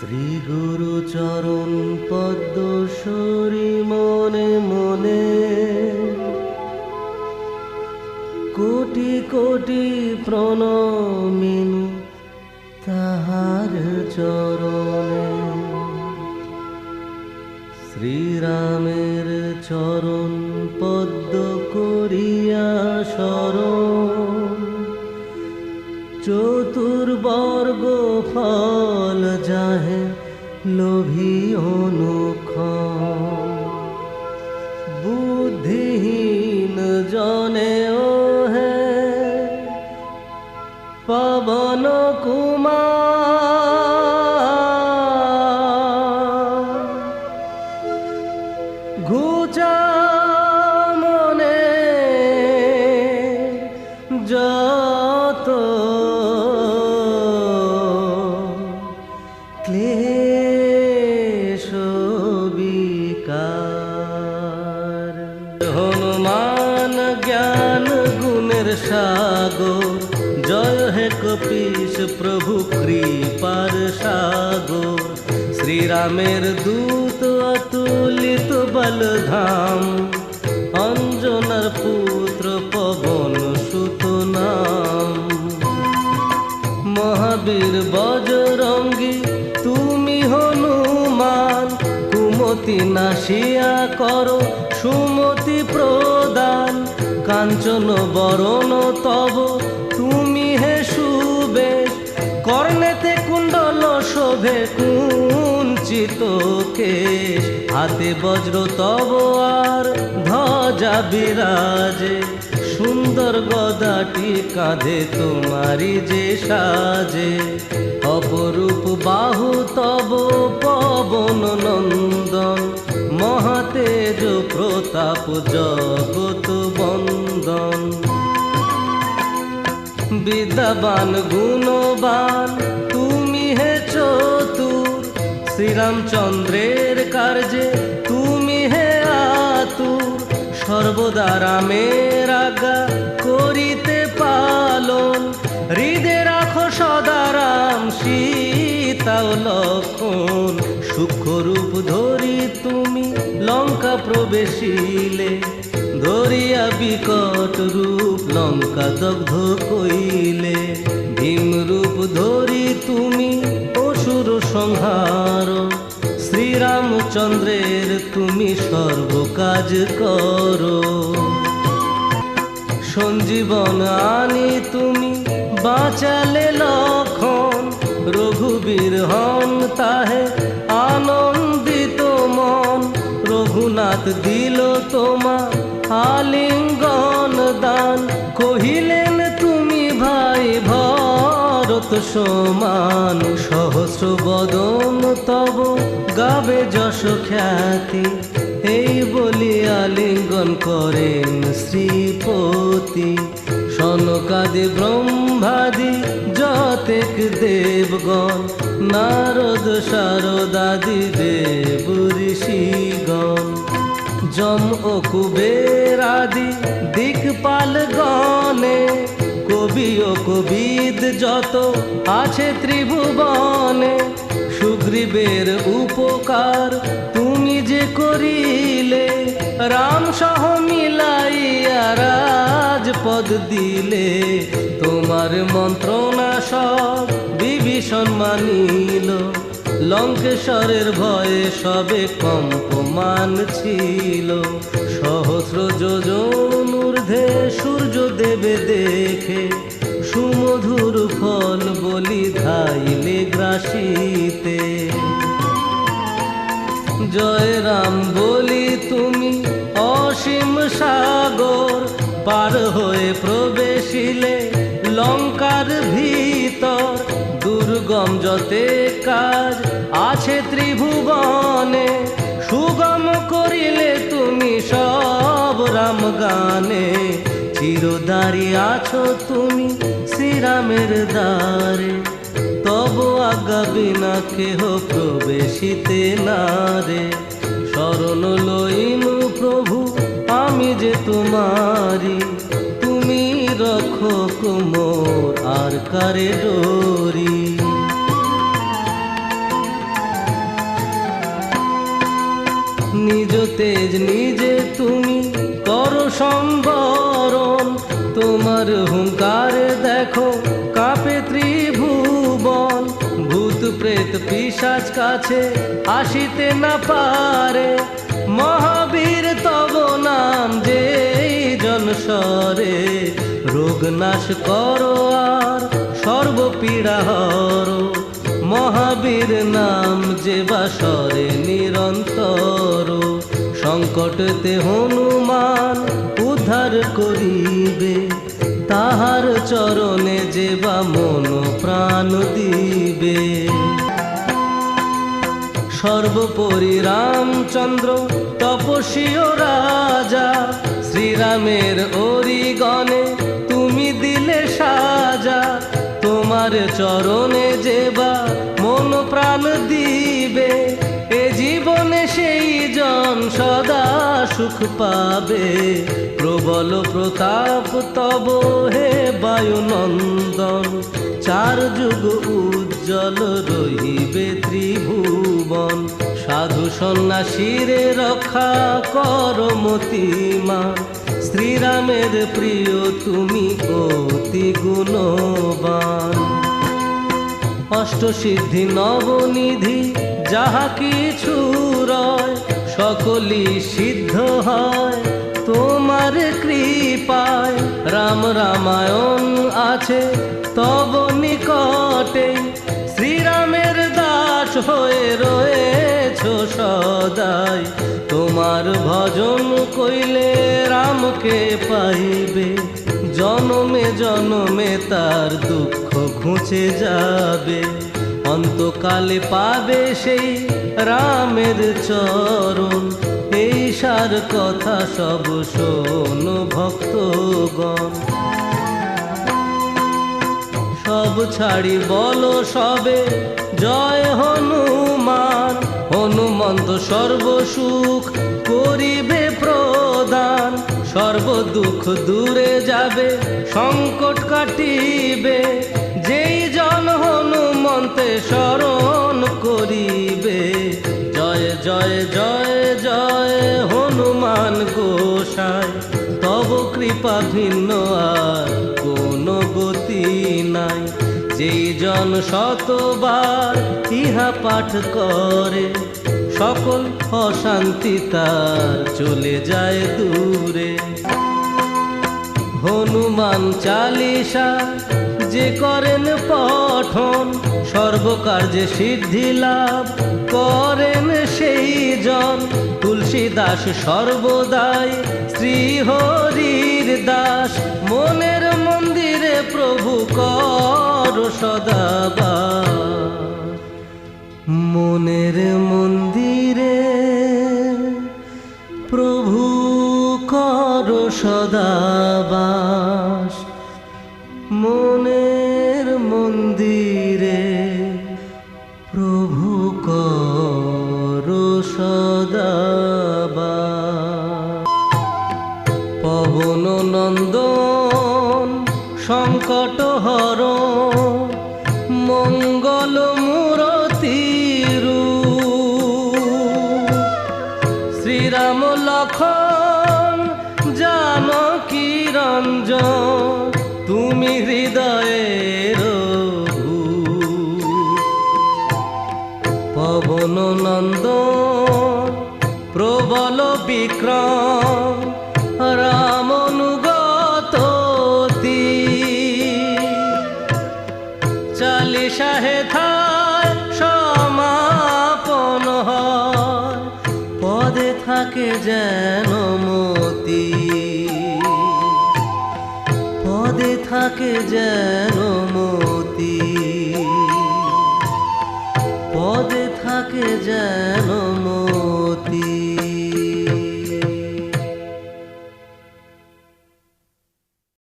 শ্রী গুরু চরণ পদ্ম সরি মনে মনে কোটি কোটি প্রণমিনু তাহার চরণে। শ্রীরামের চরণ পদ্ম করিয়া শরণ, চতুর্বর্গ ফল যাহে লোভী অনুক্ষণ। বুদ্ধিহীন জনে ও হে পবন কুমার, ঘুচা মনে যত ক্লেশ বিকার। হনুমান জ্ঞান গুণের সাগর, জয় হে কপীশ প্রভু কৃপার সাগর। শ্রীরামের দূত অতুলিত বলধাম, অঞ্জনার পুত্র পবন সুত নাম। মহাবীর বজরঙ্গী তুমি হনুমান, কুমতি নাশিয়া করো সুমতি প্রদান। কাঞ্চন বরণ তব তুমি হে সুবেশ, কর্ণেতে কুণ্ডল শোভে কুঞ্চিত কেশ। হাতে বজ্র তব আর ধ্বজা বিরাজে, সুন্দর গদাটি কাঁধে তোমারি যে সাজে। অপরূপ বাহু তব পবন নন্দন, মহাতেজ প্রতাপ জগত বন্দন। বিদ্যাবান গুণবান তুমি হে চতুর, শ্রীরামচন্দ্রের কার্যে তুমি হে আতুর। সর্বদা রামের আজ্ঞা করিতে পালন, হৃদে রাখো সদা রাম সীতা ও লক্ষণ। সূক্ষ্মরূপ ধরি তুমি লঙ্কা প্রবেশিলে, ধরিয়া বিকট রূপ লঙ্কা দগ্ধ কইলে। ভীম রূপ ধরি তুমি অসুর সংহার, শ্রীরামচন্দ্রের তুমি সর্ব কাজ করো। সঞ্জীবন আনি তুমি বাঁচালে লক্ষণ, রঘুবীর হন তাহে আনন্দিত মন। রঘুনাথ দিল তোমা আলিঙ্গন দান, কহিলেন তুমি ভাই ভরত সমান। সহস্র বদন তব গাবে যশ খ্যাতি, এই বলি আলিঙ্গন করেন শ্রীপতি। সনকাদি ব্রহ্মাদি যতেক দেবগণ, নারদ শারদাদি দেব ঋষিগণ। যম ও কুবের আদি দিকপাল গণে, কবি ও কবিদ যত আছে ত্রিভুবনে। সুগ্রীবের উপকার তুমি যে করিলে, রাম সহ মিলাইয়া রাজপদ দিলে। তোমার মন্ত্রণা সব বিভীষণ মানিল, লঙ্কেশ্বরের ভয়ে সবে কম্পমান ছিল। সহস্র যোজন ঊর্ধ্বে সূর্য দেবে দেখে, সুমধুর ফল বলি ধাইলে গ্রাসিতে। জয় রাম বলি তুমি অসীম সাগর, পার হয়ে প্রবেশিলে লঙ্কার ভিতর। দুর্গম যতে কাজ আছে ত্রিভুবনে, সুগম করিলে তুমি সব রাম গানে। চিরদারি আছো তুমি শ্রীরামের দ্বারে, তব আজ্ঞা বিনা কেহ প্রবেশিতে নারে। শরণ লইনু প্রভু আমি যে তোমারি, তুমি রক্ষক মোর আর কারে ডোরি। নিজ তেজ নিজে তুমি করো সম্বরণ, তোমার হুঙ্কারে দেখো কাঁপে ত্রিভুবন। ভূত প্রেত পিশাচ কাছে আসিতে না পারে, মহাবীর তব নাম যেই জনস্বরে। রোগ নাশ করো আর সর্বপীড়া হরো, মহাবীর নাম যে বাসরে নিরন্তর। সংকটতে হনুমান উদ্ধার করিবে, তাহার চরণে যে বা মন প্রাণ দিবে। সর্বোপরি রামচন্দ্র তপস্বী ও রাজা, শ্রীরামের অরিগণে তুমি দিলে সাজা। তোমার চরণে যে বা মন প্রাণ দিবে, এ জীবনে সেই জন সদা সুখ পাবে। প্রবল প্রতাপ তব হে বায়ুনন্দন, চার যুগ উজ্জ্বল রহিবে ত্রিভুবন। সাধু সন্ন্যাসীরে রক্ষা কর মতিমান, শ্রীরামের প্রিয় তুমি অতি গুণবান। অষ্টসিদ্ধি নবনিধি যাহা কিছু রয়, সকলই সিদ্ধ হয় তোমার কৃপায়। রাম রামায়ণ আছে তব নিকটে, শ্রীরামের দাস হয়ে রয়েছ সদাই। তোমার ভজন কইলে রামকে পাইবে, জনমে জনমে তার দুঃখ ঘুচে যাবে। অন্তকালে পাবে সেই রামের চরণ, এই সার কথা সব শোনো ভক্তগণ। সব ছাড়ি বলো সবে জয় হনুমান, হনুমন্ত সর্বসুখ করিবে প্রদান। সর্ব দুঃখ দূরে যাবে সংকট কাটিবে, যেই জন হনুমন্তে শরণ করিবে। জয় জয় জয় জয় হনুমান গোসাই, তব কৃপা ভিন্ন আর কোনো গতি নাই। যেই জন শতবার ইহা পাঠ করে, সকল অশান্তি তার চলে যায় দূরে। হনুমান চালিসা যে করেন পঠন, সর্বকার্যে সিদ্ধি লাভ করেন সেই জন। তুলসীদাস সর্বদাই শ্রীহরির দাস, মনের মন্দিরে প্রভু কর সদাবাস। মনের মন্দিরে প্রভু কর সদাবাস, মনের মন্দিরে প্রভু কর সদাবাস। পবন নন্দন সংকট হর, মঙ্গল মূরতি রূপ। শ্রীরাম লক্ষণ জানকী রঞ্জন, তুমি হৃদয়ের ভূপ। পবন নন্দন প্রবল বিক্রম, রাম অনুগত চালিশা হেথায় সমাপন হয়, পদে থাকে যেন মতি। পদে থাকে যেন মতি, পদে থাকে যেন মতি।